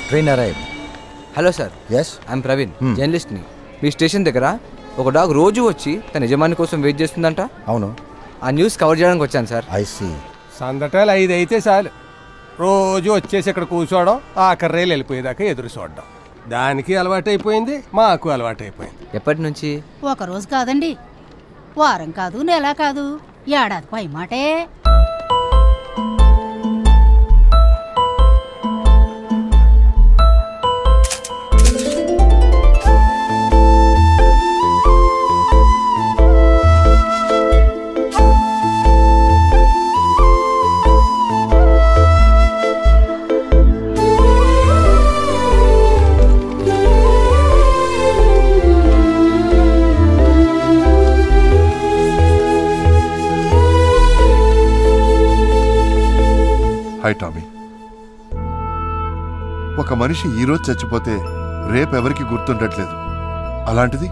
Train arrive. Hello sir. Yes, I'm Praveen, జర్నలిస్ట్ని. మీ station దగ్గర ఒక డాగ్ రోజు వచ్చి తన యజమాని కోసం వెయిట్ చేస్తుందంట. అవును, ఆ న్యూస్ కవర్ చేయడానికి వచ్చాను సార్. I see. సందటాలు 5 అయితే చాలు. రోజు వచ్చేసి ఇక్కడ కూర్చోవడం, ఆఖరి రైలు వెళ్ళిపోయేదాకా ఎదురు చూడడం. దానికి అలవాటైపోయింది, మాకు అలవాటైపోయింది. ఎప్పటి నుంచి? ఒక రోజు కాదండి, వారం కాదు, నెల కాదు, ఏడాది పై మాటే. Hi Tommy. ఒక మనిషి ఈరోజు చచ్చిపోతే రేపెవరికి గుర్తుండట్లేదు. అలాంటిది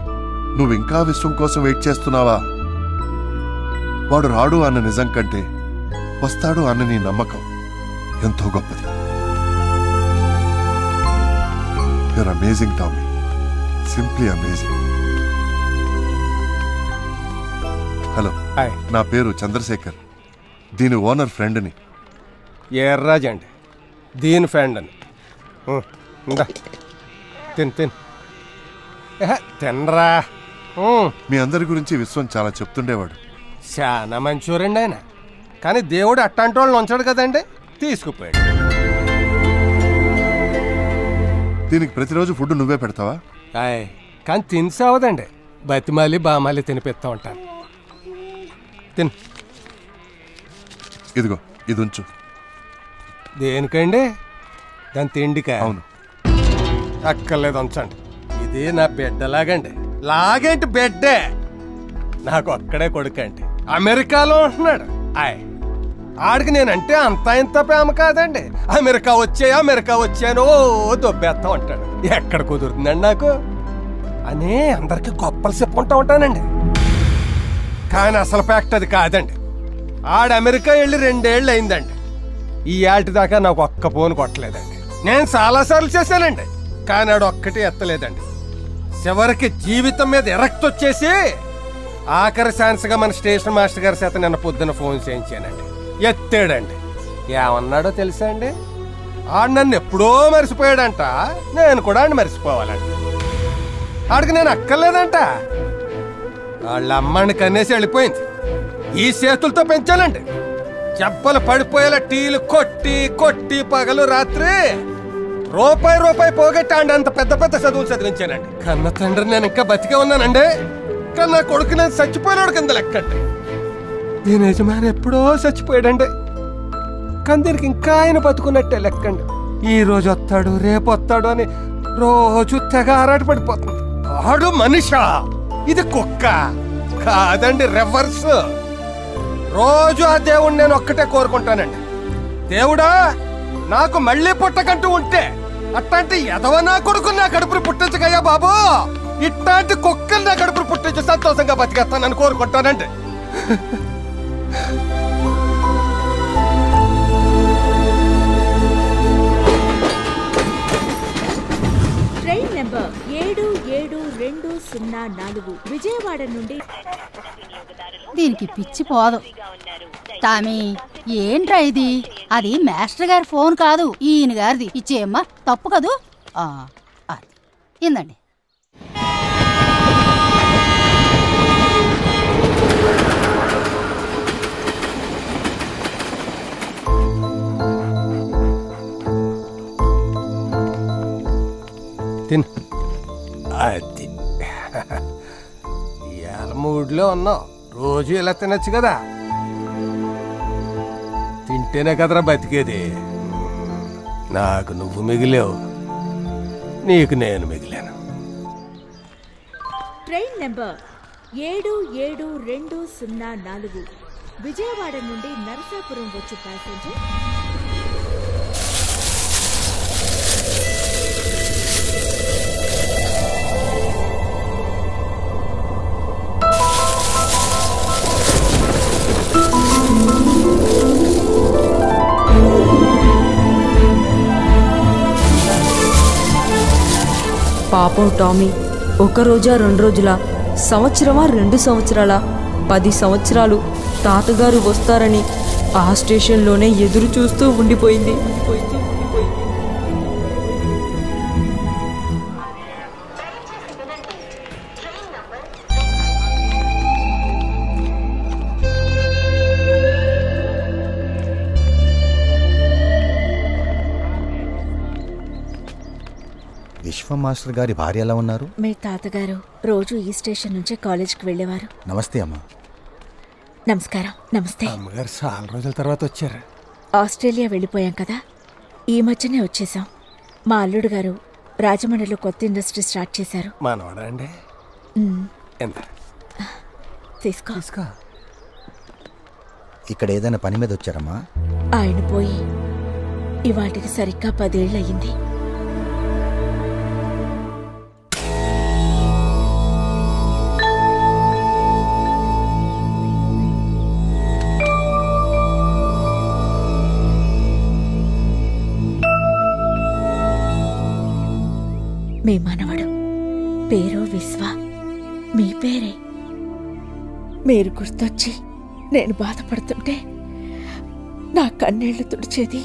నువ్వు ఇంకా విశ్వం కోసం వెయిట్ చేస్తున్నావా? వాడు రాడు అన్న నిజం కంటే వస్తాడు అన్న నీ నమ్మకం ఎంతో గొప్పది. You're amazing Tommy, simply amazing. Hello, నా పేరు చంద్రశేఖర్, దీని ఓనర్ ఫ్రెండ్ని. ఎర్రాజు అండి, దీని ఫ్రెండ్ అని. ఇందా తినరా. మీ అందరి గురించి విశ్వం చాలా చెప్తుండేవాడు. చాలా మంచోరండి ఆయన, కానీ దేవుడు అట్టాంటి వాళ్ళని ఉంచాడు కదండి, తీసుకుపోయాడు. దీనికి ప్రతిరోజు ఫుడ్ నువ్వే పెడతావా? కానీ తినిసావదండి, బతిమాలి బామాలి తినిపిస్తా ఉంటాను. తిను. ఇదిగో, ఇది ఉంచు. దేనికండి? దాని తిండికా? అవును. అక్కర్లేదు, ఉంచండి. ఇది నా బిడ్డలాగండి. లాగేంటి బిడ్డే, నాకు ఒక్కడే కొడుకండి, అమెరికాలో ఉంటున్నాడు. ఆడికి నేనంటే అంత ఇంత ప్రేమ కాదండి. అమెరికా వచ్చాను దొబ్బేస్తా ఉంటాడు. ఎక్కడ కుదురుతుందండి నాకు అని అందరికి గొప్పలు చెప్పుకుంటా ఉంటానండి. కానీ అసలు ఫ్యాక్ట్ అది కాదండి. ఆడు అమెరికా వెళ్ళి 2 ఏళ్ళు అయిందండి. ఈ ఏటి దాకా నాకు ఒక్క ఫోన్ కొట్టలేదండి. నేను చాలాసార్లు చేశానండి, కానీ ఆడు ఒక్కటి ఎత్తలేదండి. చివరికి జీవితం మీద ఎరక్ట్ వచ్చేసి ఆఖరి ఛాన్స్గా మన స్టేషన్ మాస్టర్ గారి చేత నిన్న పొద్దున ఫోన్ చేయించానండి. ఎత్తాడండి. ఏమన్నాడో తెలుసా అండి? ఆడు నన్ను ఎప్పుడో మర్చిపోయాడంట, నేను కూడా ఆడిని మర్చిపోవాలంట. ఆడికి నేను అక్కర్లేదంట. వాళ్ళ అమ్మని కనేసి వెళ్ళిపోయింది. ఈ చేతులతో పెంచానండి. చెబ్బలు పడిపోయేలా టీలు కొట్టి కొట్టి పగలు రాత్రి రూపాయి పోగొట్టాండి. అంత పెద్ద పెద్ద చదువులు చదివించానండి. కన్న తండ్రి నేను ఇంకా బతికే ఉన్నానండి, కానీ నా కొడుకు నేను చచ్చిపోయినాడు కింద లెక్కండి. దీని యజమాని ఎప్పుడో చచ్చిపోయాడండి, కానీ దీనికి ఇంకా ఆయన బతుకున్నట్టే లెక్కండి. ఈ రోజు వస్తాడు, రేపు వస్తాడు అని రోజు తెగ ఆరాట పడిపోతుంది. ఆడు మనిషా, ఇది కుక్క కాదండి, రివర్స్. రోజు ఆ దేవుణ్ణి నేను ఒక్కటే కోరుకుంటానండి. దేవుడా, నాకు మళ్ళీ పుట్టకంటూ ఉంటే అట్లాంటి ఎదవ నా కొడుకు నా కడుపుని పుట్టించగయ్యా బాబు. ఇట్లాంటి కుక్కలు నా కడుపుని పుట్టించి సంతోషంగా బతికేస్తానని కోరుకుంటానండి. ట్రైన్ నెంబర్ 772004 విజయవాడ నుండి. దీనికి పిచ్చి పోదు. టామీ, ఏంట్రా ఇది? అది మాస్టర్ గారి ఫోన్ కాదు, ఈయన గారిది. ఇచ్చేయమ్మా, తప్పు కదూ. అది ఇందండి. తిన్. అది ఇవాళ మూడ్లో ఉన్నావు, రోజు ఇలా తినచ్చు కదా. తింటేనే కదరా బతికేది. నాకు నువ్వు మిగిలేవు, నీకు నేను మిగిలాను. ట్రైన్ నెంబర్ 772004 విజయవాడ నుండి నరసాపురం వచ్చే ప్యాసింజర్ పాపం టామీ, ఒక రోజా 2 రోజులా, సంవత్సరమా 2 సంవత్సరాలా, 10 సంవత్సరాలు తాతగారు వస్తారని ఆ స్టేషన్లోనే ఎదురు చూస్తూ ఉండిపోయింది. విశ్వ మాస్టర్ గారి భార్య ఎలా ఉన్నారు? మీ తాతగారు రోజు ఈ స్టేషన్ నుంచే కాలేజ్కి వెళ్ళేవారు. నమస్తే అమ్మా. నమస్కారం. నమస్తే. అమ్మగారు చాలా రోజుల తర్వాత వచ్చారు. ఆస్ట్రేలియా వెళ్ళిపోయాం కదా, ఈ మధ్యనే వచ్చేసాం. మా అల్లుడు గారు రాజమండ్రిలో కొత్త ఇండస్ట్రీ స్టార్ట్ చేశారు. మనవడా అండి? ఎంత తీసుకో. ఇక్కడ ఏదైనా పని మీద వచ్చారమ్మా? ఆయన పోయి ఇవాటికి సరిగ్గా 10 ఏళ్ళు అయ్యింది. మీ మనవడు పేరు విశ్వ. మీ పేరే. మీరు గుర్తొచ్చి నేను బాధపడుతుంటే నా కన్నీళ్లు తుడిచేది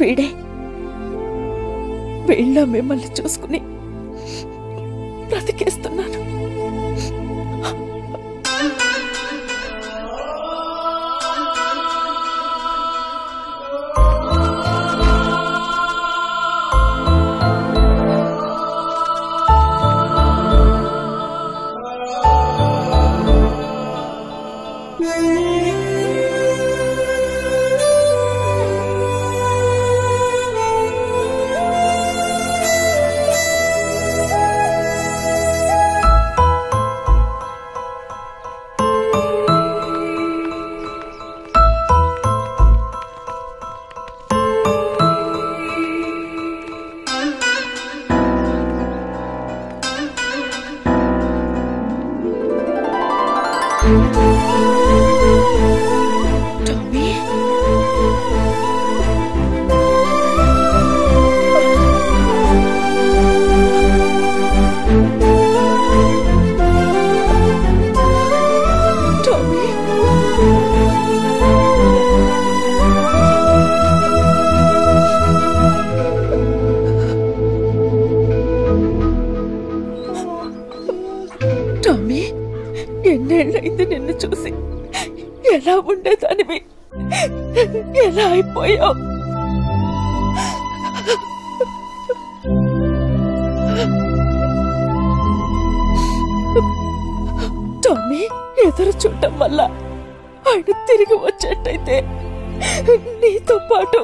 వీడే. వీళ్ళ మిమ్మల్ని చూసుకుని బ్రతికేస్తున్నాను. ఎన్నేళ్ళైంది నిన్ను చూసి. ఎలా ఉండేదానివి, ఎలా అయిపోయావు. టామీ, ఎదురు చూడటం వల్ల ఆయన తిరిగి వచ్చేట్టయితే నీతో పాటు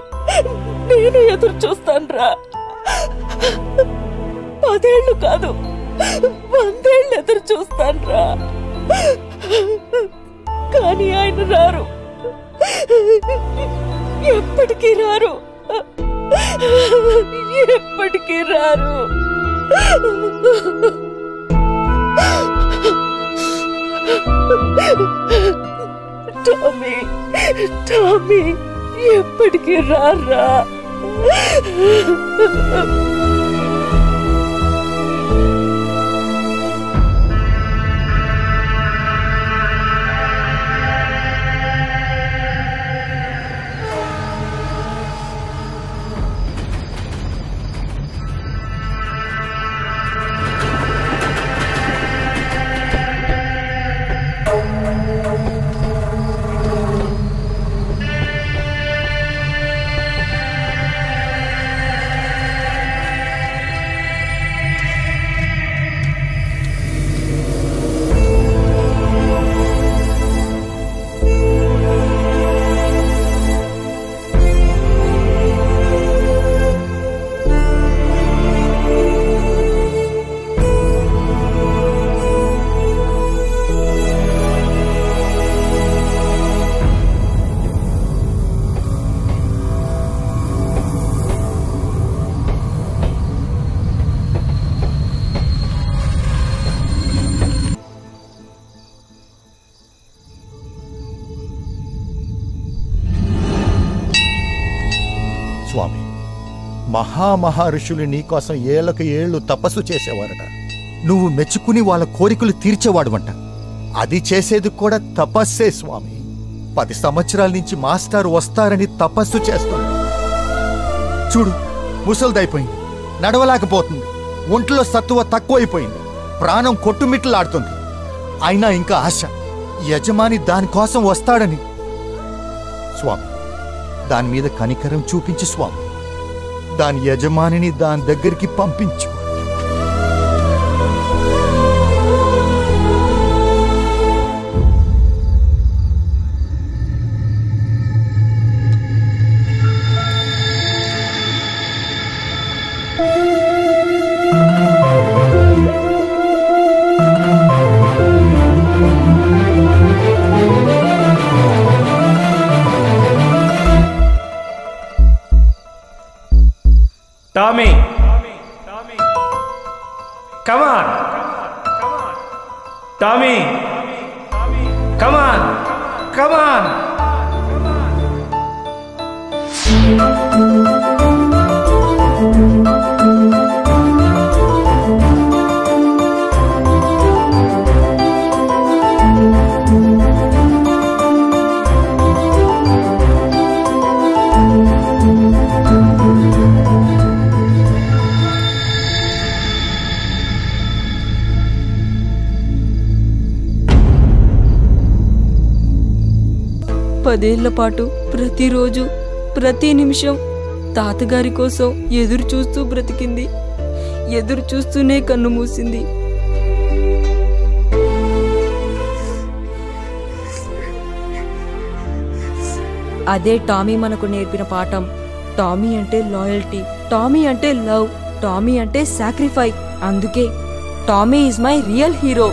నేను ఎదురు చూస్తానురా. 10 ఏళ్ళు కాదు, 100 ఏళ్ళు ఎదురు చూస్తానురా. కానీ ఆయన రారు, ఎప్పటికీ రారు, ఎప్పటికీ రారు. టామీ, టామీ, ఎప్పటికీ రారా. మహా ఋషులు నీకోసం ఏళ్లకు ఏళ్ళు తపస్సు చేసేవారట. నువ్వు మెచ్చుకుని వాళ్ళ కోరికలు తీర్చేవాడువంట. అది చేసేది కూడా తపస్సే స్వామి. 10 సంవత్సరాల నుంచి మాస్టర్ వస్తారని తపస్సు చేస్తాడు. చూడు, ముసల్దైపోయింది, నడవలేకపోతుంది, ఒంట్లో సత్తువ తక్కువైపోయింది, ప్రాణం కొట్టుమిట్లాడుతుంది. అయినా ఇంకా ఆశ. యజమాని దానికోసం వస్తాడని. స్వామి, దాని మీద కనికరం చూపించి స్వామి, దాని యజమానిని దాని దగ్గరికి పంపించు. Tommy, come on. Tommy, come on, come on. పదేళ్ల పాటు ప్రతిరోజు ప్రతి నిమిషం తాతగారి కోసం ఎదురు చూస్తూ బ్రతికింది. ఎదురు చూస్తూనే కన్ను మూసింది. అదే టామీ మనకు నేర్పిన పాఠం. టామీ అంటే లాయల్టీ, టామీ అంటే లవ్, టామీ అంటే సాక్రిఫై. అందుకే Tommy is my real hero.